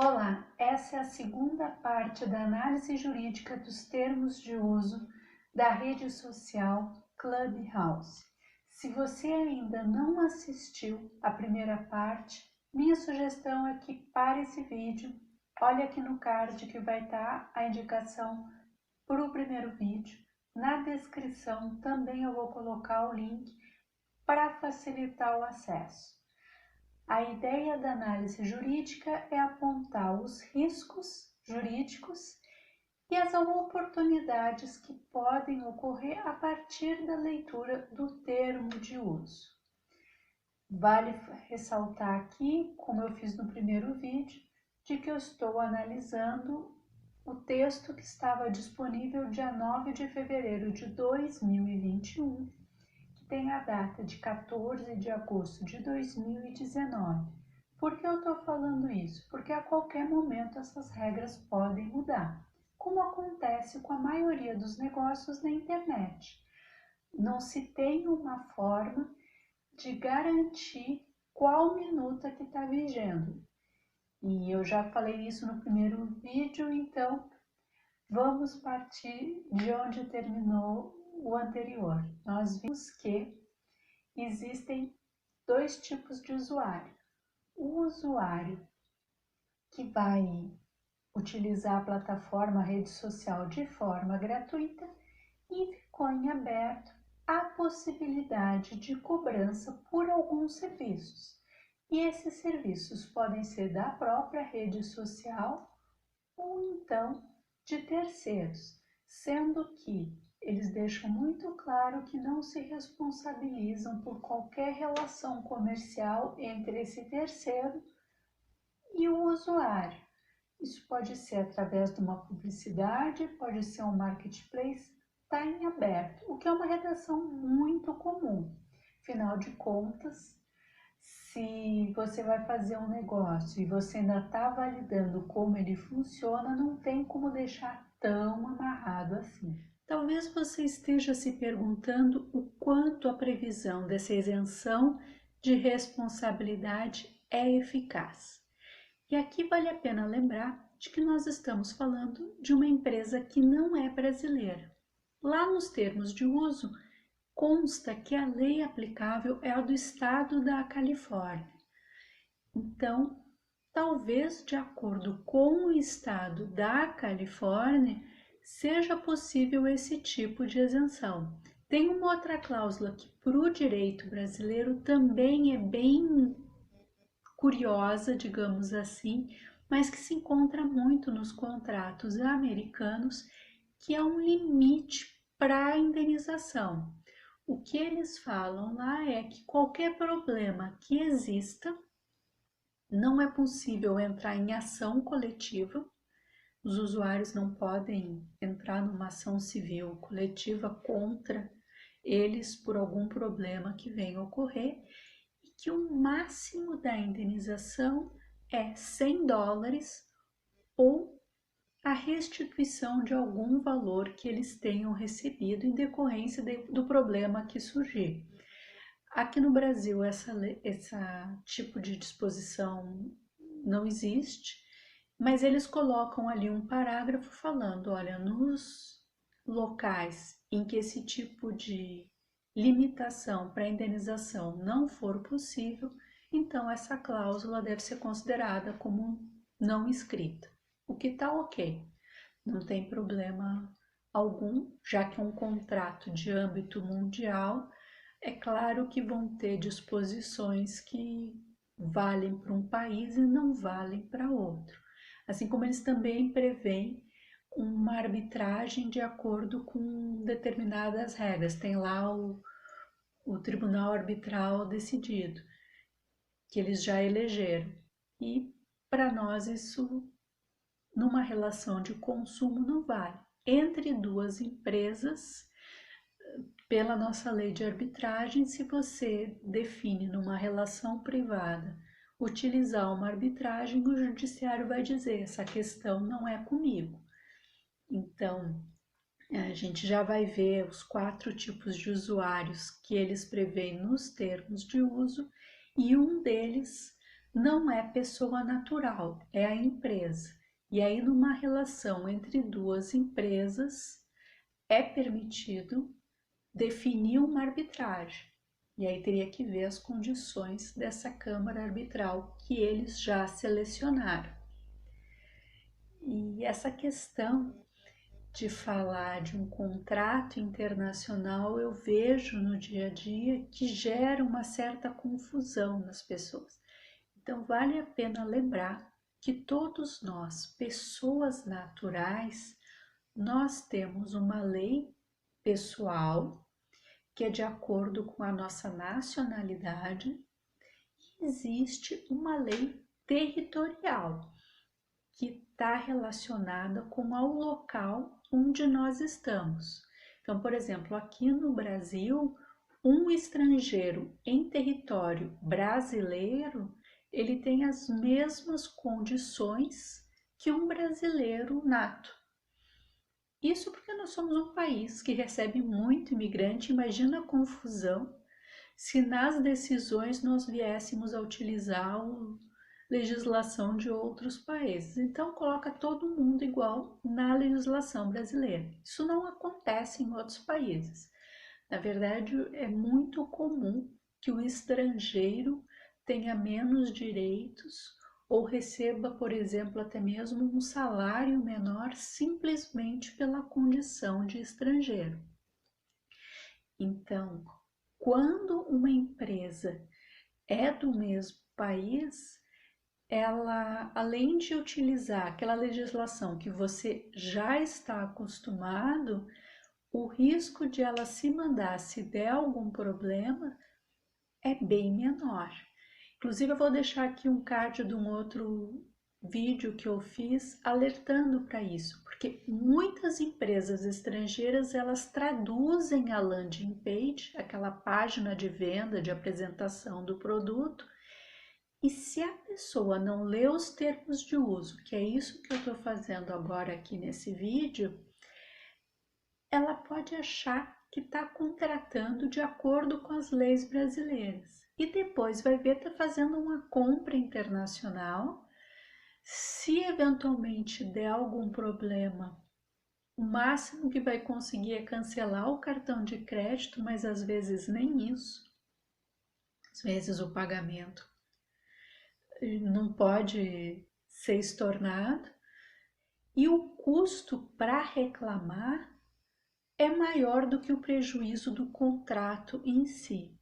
Olá, essa é a segunda parte da análise jurídica dos termos de uso da rede social Clubhouse. Se você ainda não assistiu à primeira parte, minha sugestão é que pare esse vídeo, olhe aqui no card que vai estar a indicação para o primeiro vídeo. Na descrição também eu vou colocar o link para facilitar o acesso. A ideia da análise jurídica é apontar os riscos jurídicos e as oportunidades que podem ocorrer a partir da leitura do termo de uso. Vale ressaltar aqui, como eu fiz no primeiro vídeo, de que eu estou analisando o texto que estava disponível dia 9 de fevereiro de 2021, tem a data de 14 de agosto de 2019. Por que eu estou falando isso? Porque a qualquer momento essas regras podem mudar, como acontece com a maioria dos negócios na internet. Não se tem uma forma de garantir qual minuta que está vigendo. E eu já falei isso no primeiro vídeo, então vamos partir de onde terminou o anterior. Nós vimos que existem dois tipos de usuário. O usuário que vai utilizar a plataforma, a rede social de forma gratuita, e ficou em aberto a possibilidade de cobrança por alguns serviços. E esses serviços podem ser da própria rede social ou então de terceiros, sendo que eles deixam muito claro que não se responsabilizam por qualquer relação comercial entre esse terceiro e o usuário. Isso pode ser através de uma publicidade, pode ser um marketplace, está em aberto, o que é uma redação muito comum. Afinal de contas, se você vai fazer um negócio e você ainda está validando como ele funciona, não tem como deixar tão amarrado assim. Talvez você esteja se perguntando o quanto a previsão dessa isenção de responsabilidade é eficaz. E aqui vale a pena lembrar de que nós estamos falando de uma empresa que não é brasileira. Lá nos termos de uso, consta que a lei aplicável é a do estado da Califórnia. Então, talvez de acordo com o estado da Califórnia, seja possível esse tipo de isenção. Tem uma outra cláusula que para o direito brasileiro também é bem curiosa, digamos assim, mas que se encontra muito nos contratos americanos, que é um limite para a indenização. O que eles falam lá é que qualquer problema que exista, não é possível entrar em ação coletiva, os usuários não podem entrar numa ação civil coletiva contra eles por algum problema que venha a ocorrer, e que o máximo da indenização é $100 ou a restituição de algum valor que eles tenham recebido em decorrência do problema que surgir. Aqui no Brasil, esse tipo de disposição não existe, mas eles colocam ali um parágrafo falando, olha, nos locais em que esse tipo de limitação para indenização não for possível, então essa cláusula deve ser considerada como não escrita, o que está ok, não tem problema algum, já que é um contrato de âmbito mundial. É claro que vão ter disposições que valem para um país e não valem para outro. Assim como eles também prevêem uma arbitragem de acordo com determinadas regras. Tem lá o Tribunal Arbitral decidido, que eles já elegeram. E para nós isso, numa relação de consumo, não vale. Entre duas empresas, pela nossa lei de arbitragem, se você define numa relação privada utilizar uma arbitragem, o judiciário vai dizer, essa questão não é comigo. Então, a gente já vai ver os 4 tipos de usuários que eles prevêem nos termos de uso, e um deles não é pessoa natural, é a empresa. E aí, numa relação entre duas empresas, é permitido definir uma arbitragem. E aí teria que ver as condições dessa Câmara Arbitral que eles já selecionaram. E essa questão de falar de um contrato internacional, eu vejo no dia a dia que gera uma certa confusão nas pessoas. Então, vale a pena lembrar que todos nós, pessoas naturais, nós temos uma lei pessoal que é de acordo com a nossa nacionalidade, e existe uma lei territorial que está relacionada com o local onde nós estamos. Então, por exemplo, aqui no Brasil, um estrangeiro em território brasileiro, ele tem as mesmas condições que um brasileiro nato. Isso porque nós somos um país que recebe muito imigrante. Imagina a confusão se nas decisões nós viéssemos a utilizar a legislação de outros países. Então, coloca todo mundo igual na legislação brasileira. Isso não acontece em outros países. Na verdade, é muito comum que o estrangeiro tenha menos direitos ou receba, por exemplo, até mesmo um salário menor simplesmente pela condição de estrangeiro. Então, quando uma empresa é do mesmo país, ela, além de utilizar aquela legislação que você já está acostumado, o risco de ela se mandar se der algum problema é bem menor. Inclusive, eu vou deixar aqui um card de um outro vídeo que eu fiz alertando para isso, porque muitas empresas estrangeiras elas traduzem a landing page, aquela página de venda, de apresentação do produto, e se a pessoa não lê os termos de uso, que é isso que eu estou fazendo agora aqui nesse vídeo, ela pode achar que está contratando de acordo com as leis brasileiras. E depois vai ver está fazendo uma compra internacional. Se eventualmente der algum problema, o máximo que vai conseguir é cancelar o cartão de crédito, mas às vezes nem isso. Às vezes o pagamento não pode ser estornado. E o custo para reclamar é maior do que o prejuízo do contrato em si.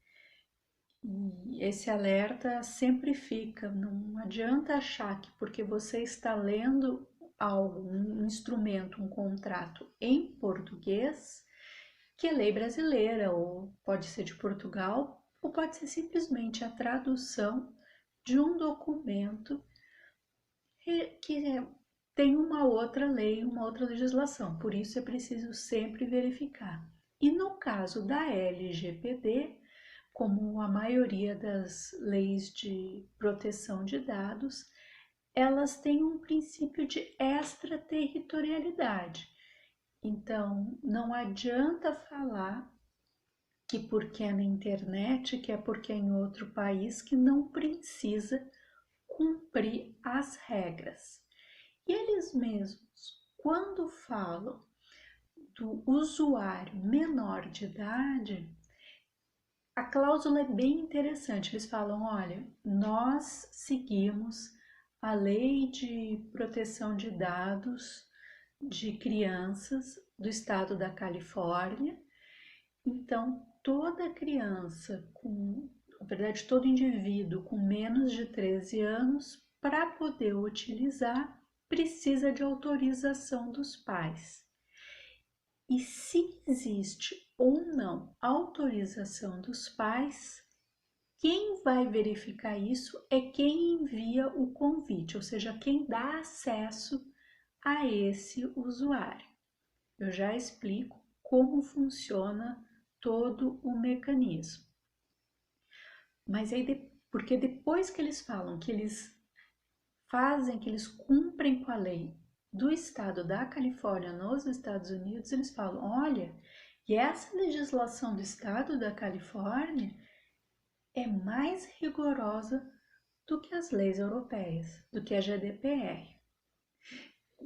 E esse alerta sempre fica, não adianta achar que porque você está lendo algo, um instrumento, um contrato em português, que é lei brasileira, ou pode ser de Portugal, ou pode ser simplesmente a tradução de um documento que tem uma outra lei, uma outra legislação. Por isso é preciso sempre verificar. E no caso da LGPD, como a maioria das leis de proteção de dados, elas têm um princípio de extraterritorialidade. Então, não adianta falar que porque é na internet, que é porque é em outro país, que não precisa cumprir as regras. E eles mesmos, quando falam do usuário menor de idade, a cláusula é bem interessante. Eles falam: olha, nós seguimos a lei de proteção de dados de crianças do estado da Califórnia. Então, toda criança na verdade, todo indivíduo com menos de 13 anos, para poder utilizar, precisa de autorização dos pais. E se existe ou não autorização dos pais, quem vai verificar isso é quem envia o convite, ou seja, quem dá acesso a esse usuário. Eu já explico como funciona todo o mecanismo. Mas aí, porque depois que eles falam que eles fazem, que eles cumprem com a lei do estado da Califórnia nos Estados Unidos, eles falam: olha, e essa legislação do estado da Califórnia é mais rigorosa do que as leis europeias, do que a GDPR.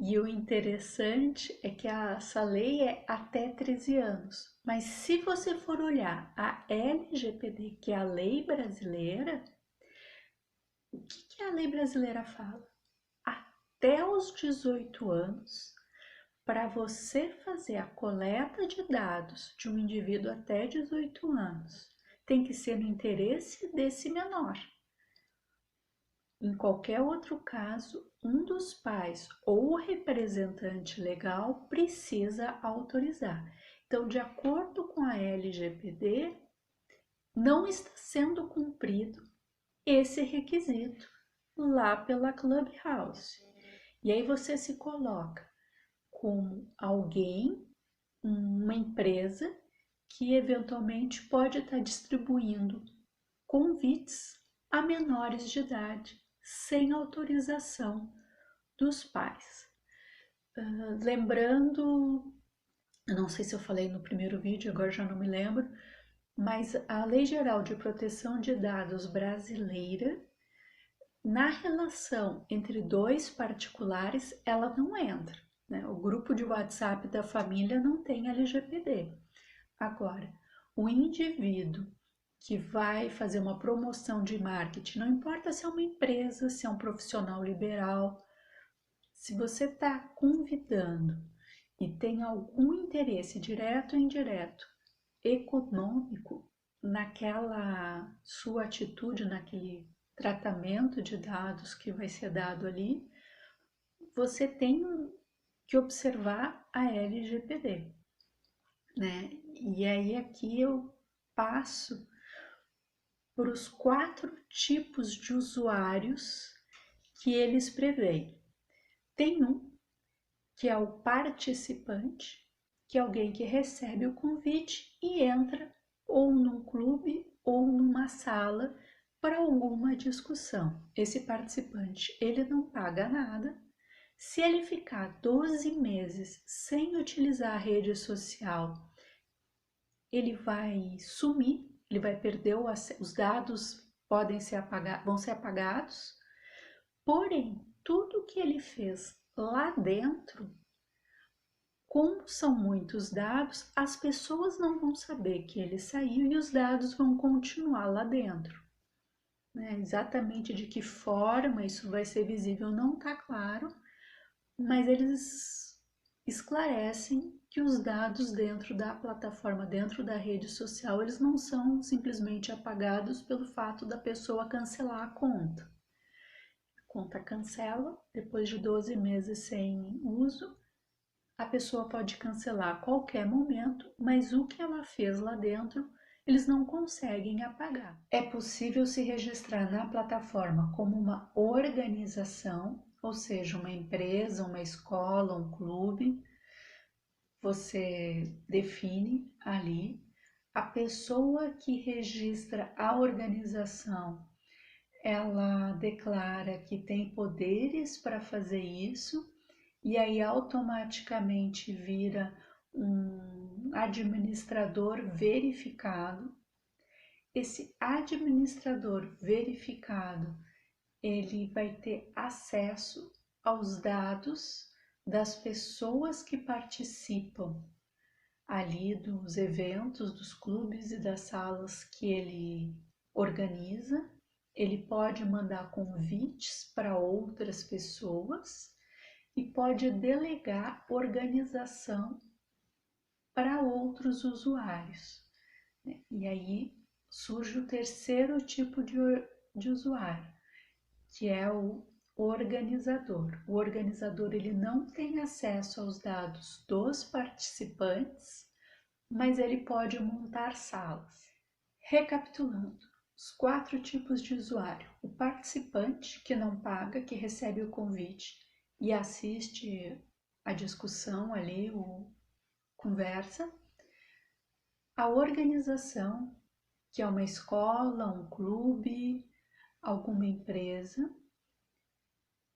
E o interessante é que essa lei é até 13 anos. Mas se você for olhar a LGPD, que é a lei brasileira, o que a lei brasileira fala? Até os 18 anos, para você fazer a coleta de dados de um indivíduo até 18 anos, tem que ser no interesse desse menor. Em qualquer outro caso, um dos pais ou o representante legal precisa autorizar. Então, de acordo com a LGPD, não está sendo cumprido esse requisito lá pela Clubhouse. E aí você se coloca como alguém, uma empresa que eventualmente pode estar distribuindo convites a menores de idade sem autorização dos pais. Lembrando, eu não sei se eu falei no primeiro vídeo, agora já não me lembro, mas a Lei Geral de Proteção de Dados brasileira, na relação entre dois particulares, ela não entra, né? O grupo de WhatsApp da família não tem LGPD. Agora, o indivíduo que vai fazer uma promoção de marketing, não importa se é uma empresa, se é um profissional liberal, se você está convidando e tem algum interesse direto ou indireto, econômico, naquela sua atitude, naquele tratamento de dados que vai ser dado ali, você tem que observar a LGPD, né? E aí aqui eu passo por os 4 tipos de usuários que eles preveem. Tem um que é o participante, que é alguém que recebe o convite e entra ou num clube ou numa sala para alguma discussão. Esse participante, ele não paga nada. Se ele ficar 12 meses sem utilizar a rede social, ele vai sumir, ele vai perder os dados vão ser apagados. Porém, tudo que ele fez lá dentro, como são muitos dados, as pessoas não vão saber que ele saiu e os dados vão continuar lá dentro. Né? Exatamente de que forma isso vai ser visível não está claro, mas eles esclarecem que os dados dentro da plataforma, dentro da rede social, eles não são simplesmente apagados pelo fato da pessoa cancelar a conta. A conta cancela, depois de 12 meses sem uso, a pessoa pode cancelar a qualquer momento, mas o que ela fez lá dentro, eles não conseguem apagar. É possível se registrar na plataforma como uma organização, ou seja, uma empresa, uma escola, um clube. Você define ali. A pessoa que registra a organização, ela declara que tem poderes para fazer isso, e aí automaticamente vira um administrador verificado. Esse administrador verificado, ele vai ter acesso aos dados das pessoas que participam ali dos eventos, dos clubes e das salas que ele organiza. Ele pode mandar convites para outras pessoas e pode delegar organização para outros usuários. E aí surge o terceiro tipo de usuário, que é o organizador. O organizador, ele não tem acesso aos dados dos participantes, mas ele pode montar salas. Recapitulando, os 4 tipos de usuário: o participante, que não paga, que recebe o convite e assiste a discussão ali, conversa. A organização, que é uma escola, um clube, alguma empresa.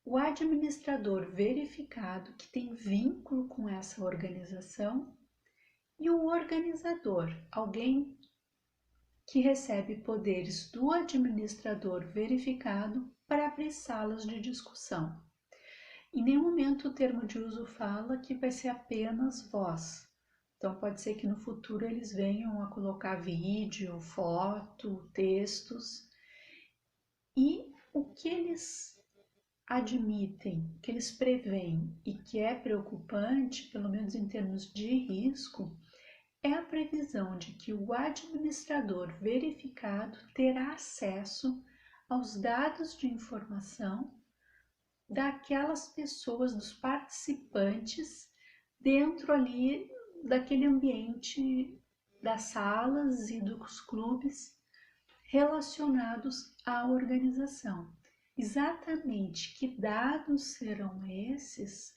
O administrador verificado, que tem vínculo com essa organização. E o organizador, alguém que recebe poderes do administrador verificado para abrir salas de discussão. Em nenhum momento o termo de uso fala que vai ser apenas voz. Então pode ser que no futuro eles venham a colocar vídeo, foto, textos. E o que eles admitem, que eles preveem e que é preocupante, pelo menos em termos de risco, é a previsão de que o administrador verificado terá acesso aos dados de informação daquelas pessoas, dos participantes, dentro ali daquele ambiente das salas e dos clubes relacionados à organização. Exatamente que dados serão esses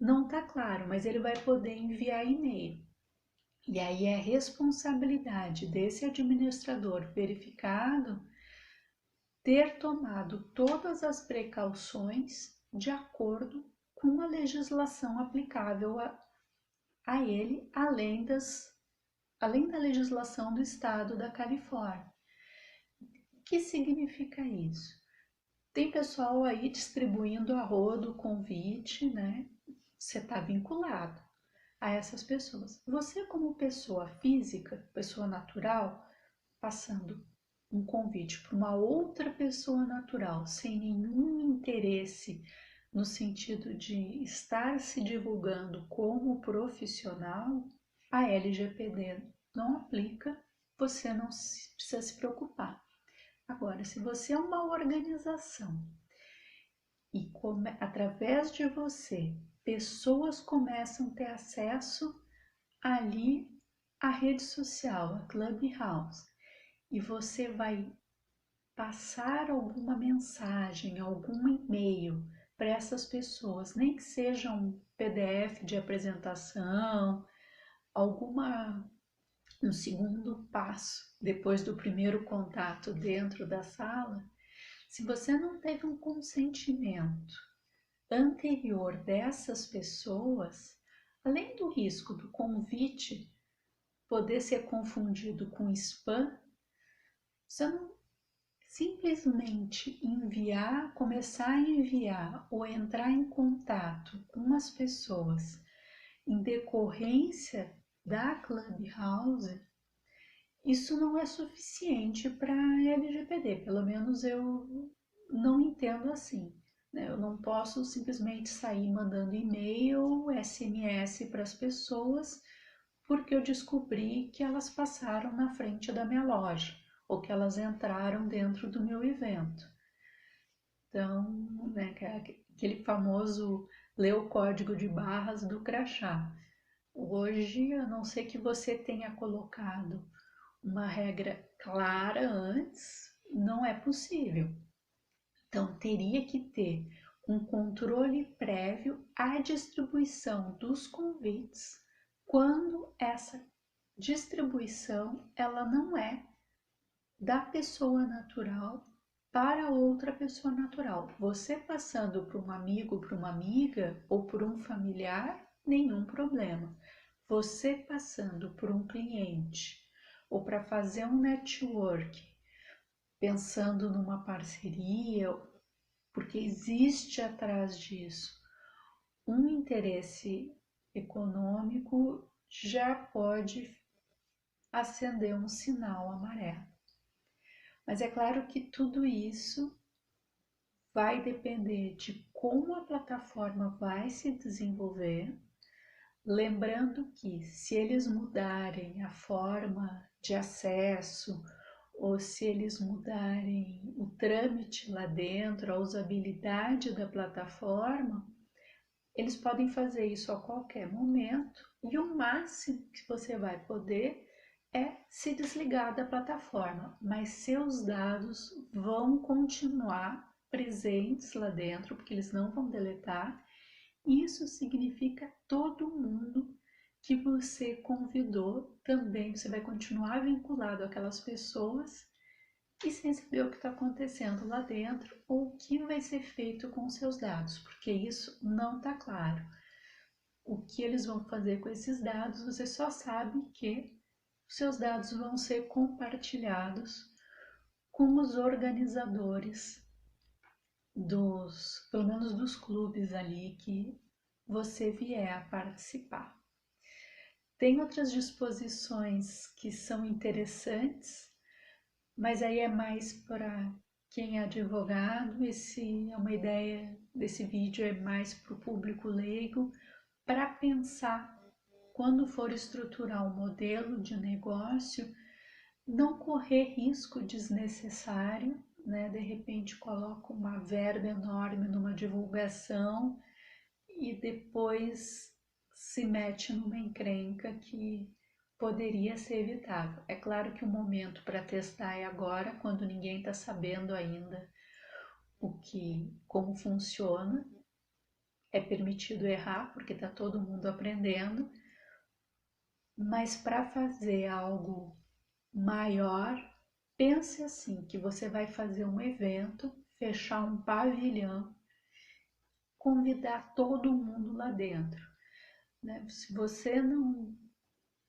não está claro, mas ele vai poder enviar e-mail. E aí é responsabilidade desse administrador verificado ter tomado todas as precauções de acordo com a legislação aplicável a ele, além da legislação do estado da Califórnia. O que significa isso? Tem pessoal aí distribuindo a rodo convite, né? Você está vinculado a essas pessoas. Você, como pessoa física, pessoa natural, passando um convite para uma outra pessoa natural, sem nenhum interesse no sentido de estar se divulgando como profissional, a LGPD não aplica, você não precisa se preocupar. Agora, se você é uma organização e através de você, pessoas começam a ter acesso ali à rede social, a Clubhouse, e você vai passar alguma mensagem, algum e-mail para essas pessoas, nem que seja um PDF de apresentação, um segundo passo depois do primeiro contato dentro da sala. Se você não teve um consentimento anterior dessas pessoas, além do risco do convite poder ser confundido com spam, você não simplesmente começar a enviar ou entrar em contato com as pessoas em decorrência da Clubhouse, isso não é suficiente para a LGPD, pelo menos eu não entendo assim. Eu não posso simplesmente sair mandando e-mail, SMS para as pessoas porque eu descobri que elas passaram na frente da minha loja ou que elas entraram dentro do meu evento. Então, né, aquele famoso ler o código de barras do crachá. Hoje, a não ser que você tenha colocado uma regra clara antes, não é possível. Então, teria que ter um controle prévio à distribuição dos convites quando essa distribuição ela não é da pessoa natural para outra pessoa natural. Você passando para um amigo, para uma amiga ou por um familiar, nenhum problema. Você passando por um cliente ou para fazer um network, pensando numa parceria, porque existe atrás disso um interesse econômico, já pode acender um sinal amarelo. Mas é claro que tudo isso vai depender de como a plataforma vai se desenvolver, lembrando que se eles mudarem a forma de acesso ou se eles mudarem o trâmite lá dentro, a usabilidade da plataforma, eles podem fazer isso a qualquer momento e o máximo que você vai poder é se desligar da plataforma, mas seus dados vão continuar presentes lá dentro, porque eles não vão deletar. Isso significa todo mundo que você convidou também, você vai continuar vinculado àquelas pessoas e sem saber o que está acontecendo lá dentro ou o que vai ser feito com seus dados, porque isso não está claro. O que eles vão fazer com esses dados, você só sabe que seus dados vão ser compartilhados com os organizadores pelo menos dos clubes ali que você vier a participar. Tem outras disposições que são interessantes, mas aí é mais para quem é advogado. Esse é uma ideia desse vídeo, é mais para o público leigo, para pensar quando for estruturar um modelo de negócio, não correr risco desnecessário, né? De repente coloca uma verba enorme numa divulgação e depois se mete numa encrenca que poderia ser evitável. É claro que o momento para testar é agora, quando ninguém está sabendo ainda como funciona. É permitido errar, porque está todo mundo aprendendo, mas para fazer algo maior, pense assim, que você vai fazer um evento, fechar um pavilhão, convidar todo mundo lá dentro, né? Se você não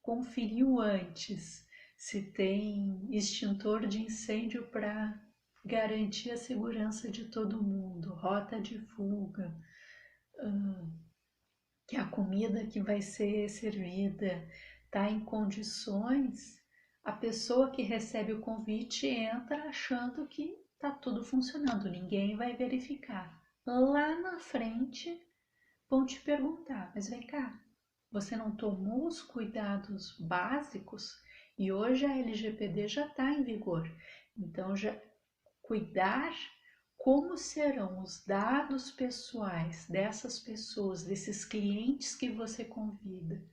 conferiu antes se tem extintor de incêndio para garantir a segurança de todo mundo, rota de fuga, que a comida que vai ser servida está em condições, a pessoa que recebe o convite entra achando que está tudo funcionando, ninguém vai verificar. Lá na frente vão te perguntar, mas vem cá, você não tomou os cuidados básicos? E hoje a LGPD já está em vigor, então já cuidar como serão os dados pessoais dessas pessoas, desses clientes que você convida,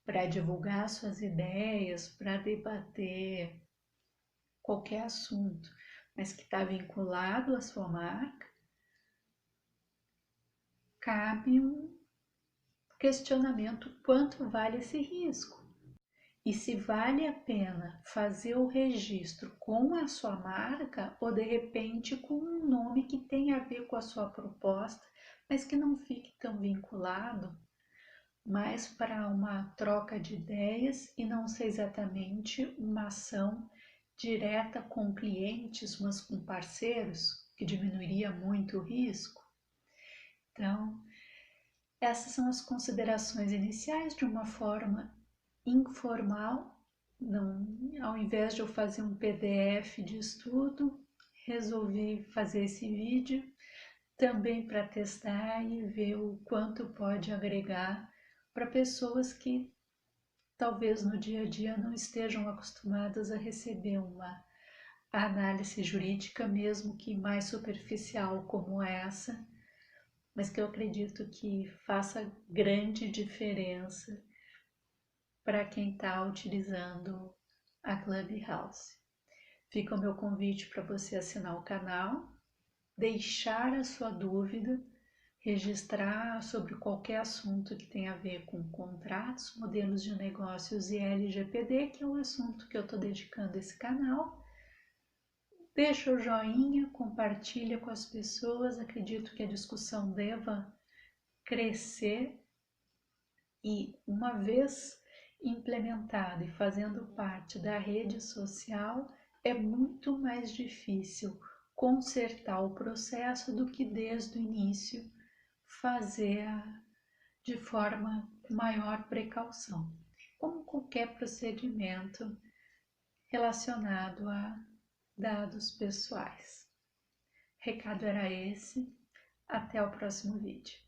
para divulgar suas ideias, para debater qualquer assunto, mas que está vinculado à sua marca, cabe um questionamento: quanto vale esse risco? E se vale a pena fazer o registro com a sua marca ou de repente com um nome que tenha a ver com a sua proposta, mas que não fique tão vinculado, mais para uma troca de ideias e não ser exatamente uma ação direta com clientes, mas com parceiros, que diminuiria muito o risco. Então, essas são as considerações iniciais de uma forma informal. Não, ao invés de eu fazer um PDF de estudo, resolvi fazer esse vídeo também para testar e ver o quanto pode agregar para pessoas que talvez no dia a dia não estejam acostumadas a receber uma análise jurídica, mesmo que mais superficial como essa, mas que eu acredito que faça grande diferença para quem está utilizando a Clubhouse. Fica o meu convite para você assinar o canal, deixar a sua dúvida, registrar sobre qualquer assunto que tenha a ver com contratos, modelos de negócios e LGPD, que é o assunto que eu estou dedicando esse canal. Deixa o joinha, compartilha com as pessoas, acredito que a discussão deva crescer e, uma vez implementada e fazendo parte da rede social, é muito mais difícil consertar o processo do que desde o início fazer de forma maior precaução, como qualquer procedimento relacionado a dados pessoais. Recado era esse, até o próximo vídeo.